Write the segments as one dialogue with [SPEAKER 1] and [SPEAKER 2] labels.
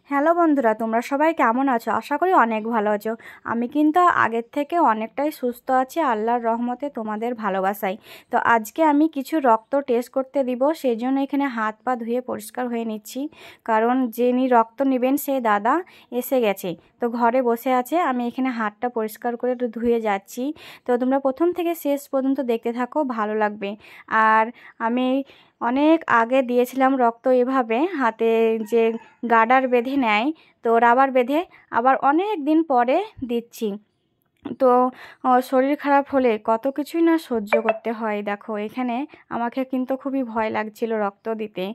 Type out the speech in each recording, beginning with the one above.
[SPEAKER 1] Hello বন্ধুরা, তোমরা সবাই কেমন আছো? আশা করি অনেক ভালো আছো। আমি কিন্তু আগের থেকে অনেকটাই সুস্থ আছি আল্লাহর রহমতে, তোমাদের ভালোবাসায়। তো আজকে আমি কিছু রক্ত টেস্ট করতে দিব, সেই জন্য এখানে হাত পা ধুয়ে পরিষ্কার হয়ে নিচ্ছি। কারণ যিনি রক্ত নেবেন সেই দাদা এসে গেছে, তো ঘরে বসে আছে। আমি এখানে হাতটা পরিষ্কার করে একটু ধুয়ে যাচ্ছি। তো তোমরা প্রথম থেকে শেষ পর্যন্ত দেখতে থাকো, ভালো লাগবে। আর আমি অনেক আগে দিয়েছিলাম রক্ত এভাবে হাতে, যে গার্ডার বেঁধে নেয়, তো রাবার বেঁধে, আবার অনেক দিন পরে দিচ্ছি। তো শরীর খারাপ হলে কত কিছুই না সহ্য করতে হয়। দেখো এখানে আমাকে কিন্তু খুবই ভয় লাগছিল রক্ত দিতে,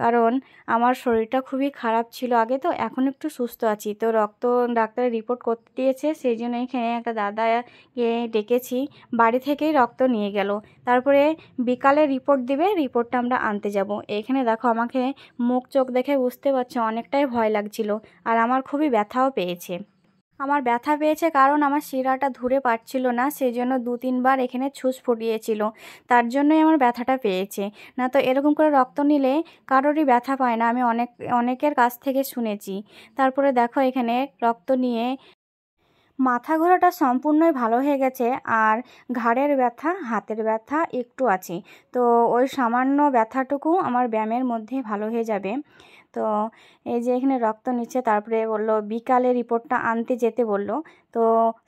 [SPEAKER 1] কারণ আমার শরীরটা খুবই খারাপ ছিল আগে, তো এখন একটু সুস্থ আছি। তো রক্ত ডাক্তারের রিপোর্ট করতে দিয়েছে, সেই জন্য এখানে একটা দাদাকে ডেকেছি, বাড়ি থেকেই রক্ত নিয়ে গেল। তারপরে বিকালে রিপোর্ট দিবে, রিপোর্টটা আমরা আনতে যাব। এখানে দেখো আমাকে মুখ চোখ দেখে বুঝতে পারছো অনেকটাই ভয় লাগছিল, আর আমার খুবই ব্যথাও পেয়েছে। আমার ব্যথা পেয়েছে কারণ আমার শিরাটা ধরে পারছিল না, সেই জন্য 2-3 বার এখানে ছুঁচ ফুটিয়েছিল, তার জন্যই আমার ব্যথাটা পেয়েছে। না তো এরকম করে রক্ত নিলে কারোরই ব্যথা পায় না, আমি অনেকের কাছ থেকে শুনেছি। তারপরে দেখো এখানে রক্ত নিয়ে মাথা ঘোরাটা সম্পূর্ণই ভালো হয়ে গেছে, আর ঘাড়ের ব্যথা, হাতের ব্যথা একটু আছে। তো ওই সামান্য ব্যথাটুকু আমার ব্যায়ামের মধ্যে ভালো হয়ে যাবে। তো এই যে এখানে রক্ত নিচ্ছে, তারপরে বললো বিকালে রিপোর্টটা আনতে যেতে বললো। তো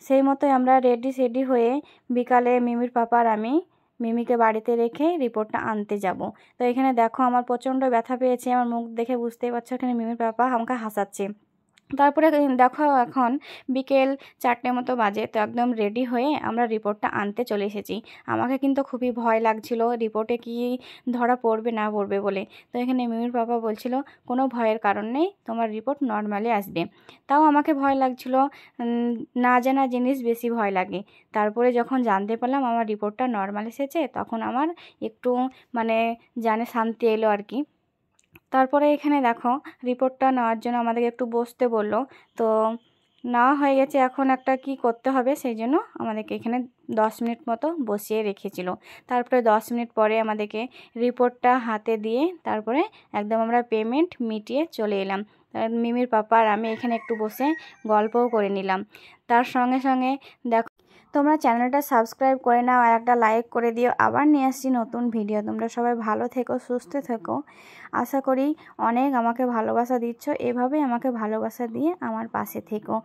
[SPEAKER 1] সেই মতোই আমরা রেডি হয়ে বিকালে মিমির পাপার আমি মিমিকে বাড়িতে রেখে রিপোর্টটা আনতে যাব। তো এখানে দেখো আমার প্রচণ্ড ব্যথা পেয়েছে, আমার মুখ দেখে বুঝতেই পারছো এখানে মিমির পাপা আমাকে হাসাচ্ছে। তারপরে দেখো এখন বিকেল 4টে মতো বাজে, তো একদম রেডি হয়ে আমরা রিপোর্টটা আনতে চলে এসেছি। আমাকে কিন্তু খুবই ভয় লাগছিল রিপোর্টে কি ধরা পড়বে না পড়বে বলে। তো এখানে মিমির বাবা বলছিল কোনো ভয়ের কারণ নেই, তোমার রিপোর্ট নর্মালি আসবে। তাও আমাকে ভয় লাগছিল, না জানা জিনিস বেশি ভয় লাগে। তারপরে যখন জানতে পারলাম আমার রিপোর্টটা নর্মাল এসেছে, তখন আমার একটু মানে জানে শান্তি এলো আর কি। তারপরে এখানে দেখো রিপোর্টটা নেওয়ার জন্য আমাদেরকে একটু বসতে বললো। তো নেওয়া হয়ে গেছে, এখন একটা কি করতে হবে সেই জন্য আমাদেরকে এখানে 10 মিনিট মতো বসিয়ে রেখেছিল। তারপরে 10 মিনিট পরে আমাদেরকে রিপোর্টটা হাতে দিয়ে তারপরে একদম আমরা পেমেন্ট মিটিয়ে চলে এলাম। মিমির পাপা আর আমি এখানে একটু বসে গল্পও করে নিলাম। তার সঙ্গে সঙ্গে দেখো তোমরা চ্যানেলটা সাবস্ক্রাইব করে নাও আর একটা লাইক করে দিও। আবার নিয়ে আসছি নতুন ভিডিও। তোমরা সবাই ভালো থেকো, সুস্থ থেকো। আশা করি অনেক আমাকে ভালোবাসা দিচ্ছ, এভাবেই আমাকে ভালোবাসা দিয়ে আমার পাশে থেকো।